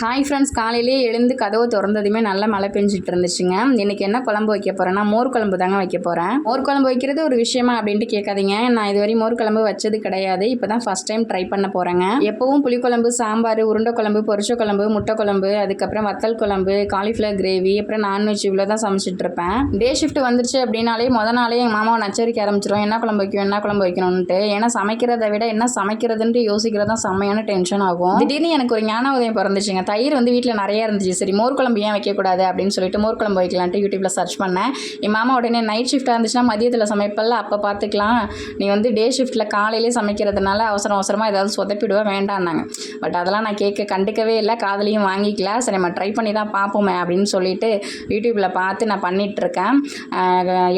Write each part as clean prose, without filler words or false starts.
Hi friends, காலையிலே எழுந்து கதவை திறந்ததுமே நல்லா மழை பெஞ்சிட்டு இருந்துச்சுங்க. இன்றைக்கி என்ன குழம்பு வைக்க போகிறேன்னா மோர் குழம்பு தாங்க வைக்க போகிறேன். மோர் குழம்பு வைக்கிறது ஒரு விஷயமா அப்படின்ட்டு கேட்காதீங்க. நான் இதுவரை மோர் குழம்பு வச்சது கிடையாது. இப்போ தான் ஃபஸ்ட் டைம் ட்ரை பண்ண போகிறேங்க. எப்போவும் புளிக்குழம்பு, சாம்பார், உருண்டை குழம்பு, பொரிச்ச குழம்பு, முட்டை குழம்பு, அதுக்கப்புறம் வத்தல் குழம்பு, காலிஃப்ளவர் கிரேவி, அப்புறம் நான்வெஜ் இவ்வளோ தான் சமைச்சிட்டு இருப்பேன். டே ஷிஃப்ட் வந்துருச்சு அப்படின்னாலே நாளே எங்கள் மாமாவை நச்சரிக்க ஆரம்பிச்சிடும். என்ன குழம்பு வைக்கணும், என்ன குழம்பு வைக்கணும்ன்ட்டு. ஏன்னா சமைக்கிறத விட என்ன சமைக்கிறதுன்ட்டு யோசிக்கிறது தான் செம்மையான டென்ஷன் ஆகும். திடீர்னு எனக்கு ஒரு ஞான உதயம் பிறந்துச்சுங்க. தயிர் வந்து வீட்டில் நிறைய இருந்துச்சு. சரி, மோர் குழம்பு ஏன் வைக்கக்கூடாது அப்படின்னு சொல்லிட்டு மோர் குழம்பு வைக்கலான்ட்டு யூடியூப்பில் சர்ச் பண்ணேன். என் மாமா உடனே நைட் ஷிஃப்ட்டாக இருந்துச்சுன்னா மதியத்தில் சமைப்பல்ல, அப்போ பார்த்துக்கலாம், நீ வந்து டே ஷிஃப்ட்டில் காலையிலே சமைக்கிறதுனால அவசரமாக ஏதாவது சொதப்பிடுவேன் வேண்டான்னாங்க. பட் அதெல்லாம் நான் கண்டுக்கவே இல்லை, காதலையும் வாங்கிக்கல. சரி, நம்ம ட்ரை பண்ணி தான் பார்ப்போமே அப்படின்னு சொல்லிட்டு யூடியூப்பில் பார்த்து நான் பண்ணிகிட்ருக்கேன்.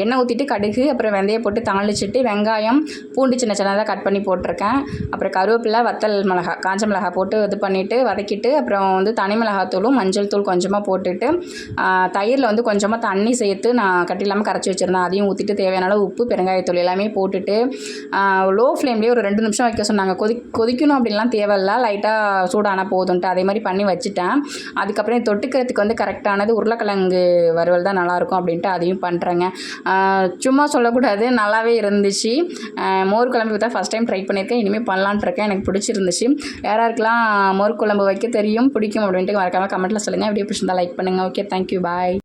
எண்ணெய் ஊற்றிட்டு கடுகு, அப்புறம் வெந்தயம் போட்டு தாளிச்சிட்டு வெங்காயம், பூண்டு சின்ன சின்னதாக கட் பண்ணி போட்டிருக்கேன். அப்புறம் கருவேப்பிலை, வத்தல் மிளகா, காஞ்ச மிளகா போட்டு இது பண்ணிவிட்டு வதக்கிட்டு, அப்புறம் வந்து தனி மிளகாத்தூளும் மஞ்சள் தூள் கொஞ்சமாக போட்டுட்டு தயிரில் வந்து கொஞ்சமாக தண்ணி சேர்த்து நான் கட்டி இல்லாமல் கரைச்சி வச்சுருந்தேன். அதையும் ஊற்றிட்டு தேவையான அளவு உப்பு, பெருங்காயத்தூள் எல்லாமே போட்டுட்டு லோ ஃப்ளேம்லேயே ஒரு 2 நிமிஷம் வைக்க சொன்னாங்க. கொதிக்கணும் அப்படின்லாம் தேவையில்ல, லைட்டாக சூடான போதுன்ட்டு அதே மாதிரி பண்ணி வச்சுட்டேன். அதுக்கப்புறம் தொட்டுக்கிறதுக்கு வந்து கரெக்டானது உருளைக்கிழங்கு வறுவல் தான் நல்லாயிருக்கும் அப்படின்ட்டு அதையும் பண்ணுறேங்க. சும்மா சொல்லக்கூடாது, நல்லாவே இருந்துச்சு. மோர் குழம்பு தான் ஃபஸ்ட் டைம் ட்ரை பண்ணியிருக்கேன். இனிமேல் பண்ணலான்ட்டு இருக்கேன். எனக்கு பிடிச்சிருந்துச்சு. யாராருக்கெல்லாம் மோர் குழம்பு வைக்க தெரியும், பிடிக்கும் அப்படின்ட்டு மறக்காமல் கமெண்ட்டில் சொல்லுங்கள். வீடியோ பிடிச்சிருந்தா லைக் பண்ணுங்கள். ஓகே, தேங்க்யூ, பாய்.